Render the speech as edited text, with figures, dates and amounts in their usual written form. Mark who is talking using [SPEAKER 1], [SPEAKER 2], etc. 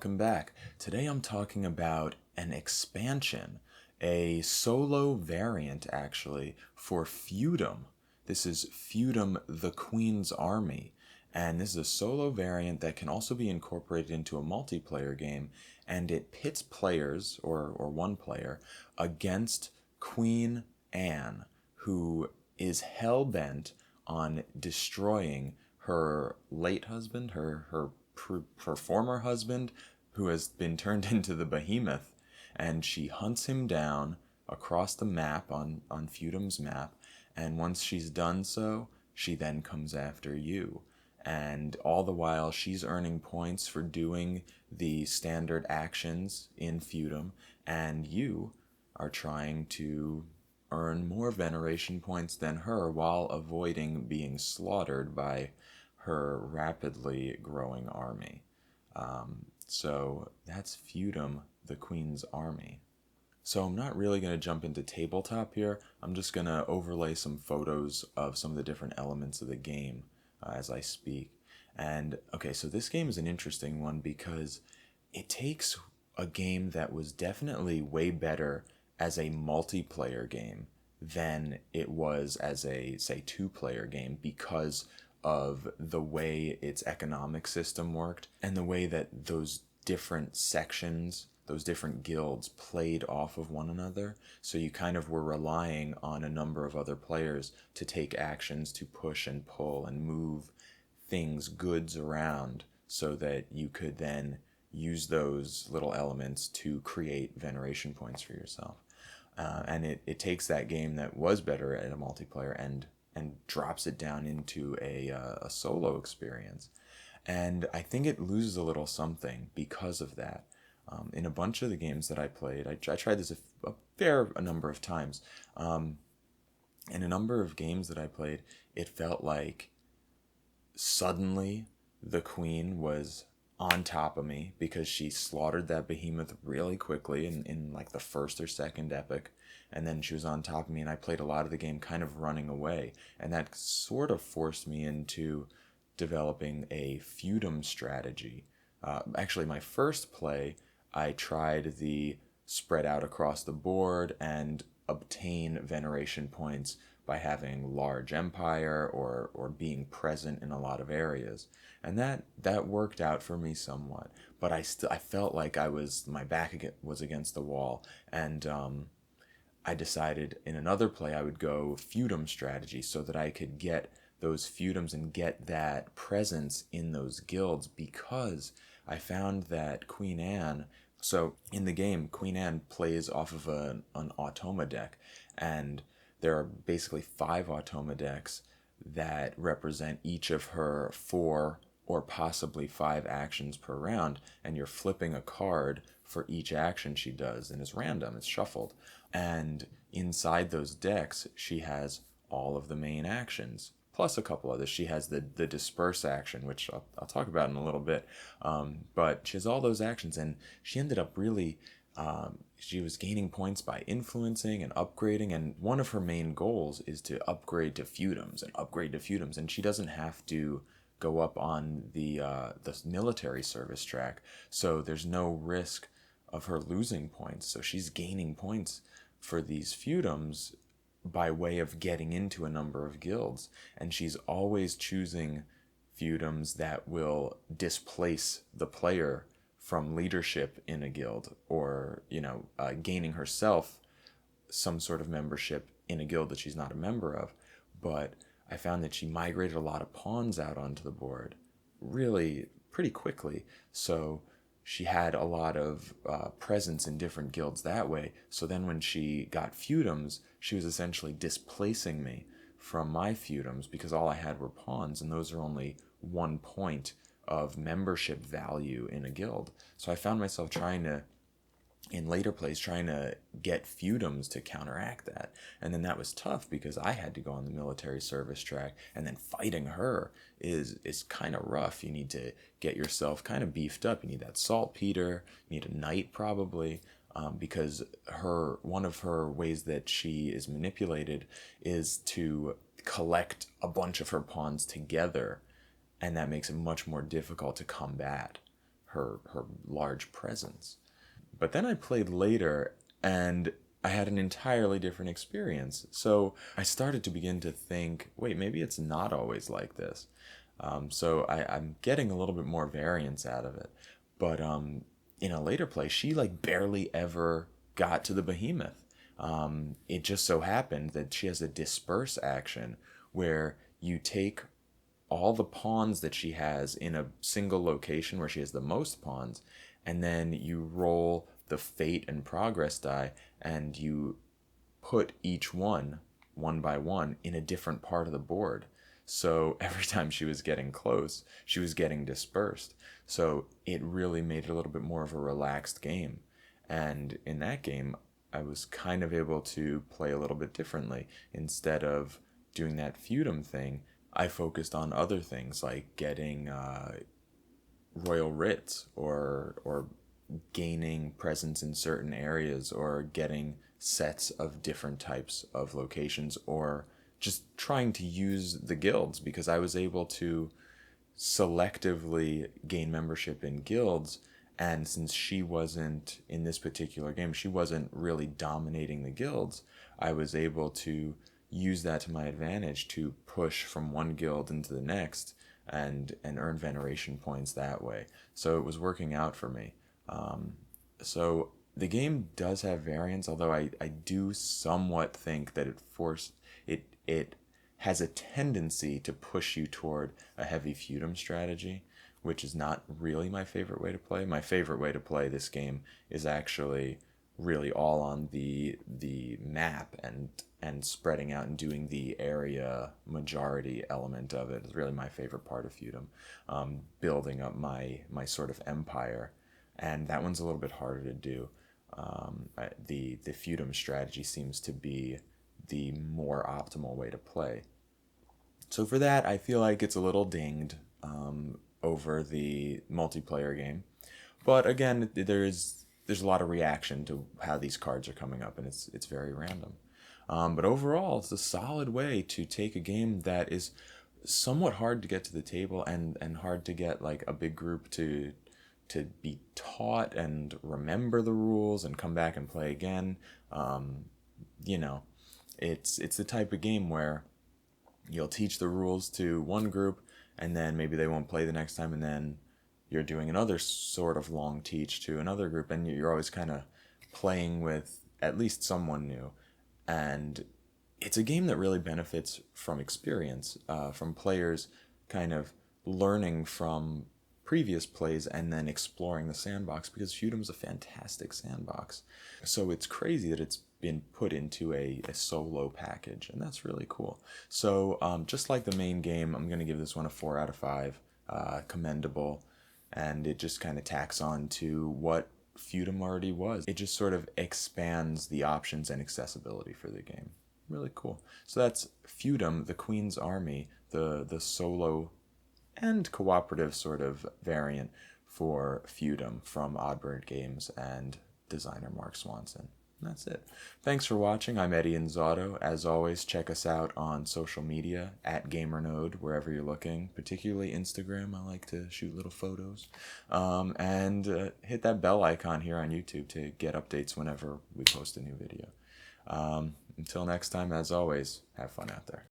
[SPEAKER 1] welcome back. Today I'm talking about an expansion, a solo variant actually, for Feudum. This is Feudum the Queen's Army, and this is a solo variant that can also be incorporated into a multiplayer game, and it pits players, or one player, against Queen Anne, who is hell-bent on destroying her late husband, her former husband, who has been turned into the behemoth, and she hunts him down across the map on Feudum's map, and once she's done so, she then comes after you. And all the while, she's earning points for doing the standard actions in Feudum, and you are trying to earn more veneration points than her while avoiding being slaughtered by her rapidly growing army. So that's Feudum, the Queen's Army. So I'm not really going to jump into tabletop here. I'm just going to overlay some photos of some of the different elements of the game as I speak. And okay, so this game is an interesting one because it takes a game that was definitely way better as a multiplayer game than it was as a, say, two-player game because of the way its economic system worked and the way that those different sections, those different guilds played off of one another. So you kind of were relying on a number of other players to take actions to push and pull and move things, goods around, so that you could then use those little elements to create veneration points for yourself. And it takes that game that was better at a multiplayer and drops it down into a solo experience. And I think it loses a little something because of that. In a bunch of the games that I played, I tried this a fair number of times. In a number of games that I played, it felt like suddenly the queen was on top of me because she slaughtered that behemoth really quickly in like the first or second epic, and then she was on top of me, and I played a lot of the game kind of running away, and that sort of forced me into developing a feudum strategy. Actually, my first play, I tried the spread out across the board and obtain veneration points by having large empire or being present in a lot of areas, and that worked out for me somewhat. But I felt like my back was against the wall, and I decided in another play I would go feudum strategy so that I could get those feudums and get that presence in those guilds, because I found that Queen Anne. So in the game, Queen Anne plays off of an automa deck, and there are basically 5 automa decks that represent each of her 4 or possibly 5 actions per round, and you're flipping a card for each action she does, and it's random, it's shuffled. And inside those decks, she has all of the main actions, plus a couple others. She has the disperse action, which I'll talk about in a little bit. But she has all those actions, and she ended up really, she was gaining points by influencing and upgrading, and one of her main goals is to upgrade to feudums and she doesn't have to go up on the military service track, so there's no risk of her losing points. So she's gaining points for these feudums by way of getting into a number of guilds, and she's always choosing feudums that will displace the player from leadership in a guild, or gaining herself some sort of membership in a guild that she's not a member of. But I found that she migrated a lot of pawns out onto the board really pretty quickly, so she had a lot of presence in different guilds that way. So then when she got feudums, she was essentially displacing me from my feudums because all I had were pawns, and those are only 1 point of membership value in a guild. So I found myself in later plays, trying to get feudums to counteract that. And then that was tough because I had to go on the military service track, and then fighting her is kind of rough. You need to get yourself kind of beefed up. You need that saltpeter, you need a knight probably, because one of her ways that she is manipulated is to collect a bunch of her pawns together, and that makes it much more difficult to combat her large presence. But then I played later, and I had an entirely different experience. So I started to begin to think, wait, maybe it's not always like this. I'm getting a little bit more variance out of it. But in a later play, she like barely ever got to the behemoth. It just so happened that she has a disperse action where you take all the pawns that she has in a single location where she has the most pawns, and then you roll the fate and progress die, and you put each one by one in a different part of the board. So every time she was getting close, she was getting dispersed. So it really made it a little bit more of a relaxed game. And in that game, I was kind of able to play a little bit differently. Instead of doing that feudum thing, I focused on other things like getting royal writs, or gaining presence in certain areas, or getting sets of different types of locations, or just trying to use the guilds, because I was able to selectively gain membership in guilds. And since she wasn't, in this particular game, she wasn't really dominating the guilds, I was able to use that to my advantage to push from one guild into the next, and earn veneration points that way. So it was working out for me. So the game does have variance, although I do somewhat think that it has a tendency to push you toward a heavy feudum strategy, which is not really my favorite way to play. My favorite way to play this game is actually really all on the map, and spreading out and doing the area majority element of it is really my favorite part of feudum. Building up my sort of empire, and that one's a little bit harder to do. The feudum strategy seems to be the more optimal way to play. So for that, I feel like it's a little dinged over the multiplayer game. But again, there's a lot of reaction to how these cards are coming up, and it's very random. But overall, it's a solid way to take a game that is somewhat hard to get to the table, and hard to get like a big group to be taught and remember the rules and come back and play again. You know, it's the type of game where you'll teach the rules to one group, and then maybe they won't play the next time, and then you're doing another sort of long teach to another group, and you're always kind of playing with at least someone new. And it's a game that really benefits from experience, from players kind of learning from previous plays and then exploring the sandbox, because Feudum's a fantastic sandbox. So it's crazy that it's been put into a solo package, and that's really cool. So just like the main game, I'm going to give this one a 4 out of 5, commendable, and it just kind of tacks on to what Feudum already was. It just sort of expands the options and accessibility for the game. Really cool. So that's Feudum, the Queen's Army, the solo and cooperative sort of variant for Feudum from Oddbird Games and designer Mark Swanson. And that's it. Thanks for watching. I'm Eddie Inzauto. As always, check us out on social media at GamerNode, wherever you're looking, particularly Instagram. I like to shoot little photos. And hit that bell icon here on YouTube to get updates whenever we post a new video. Until next time, as always, have fun out there.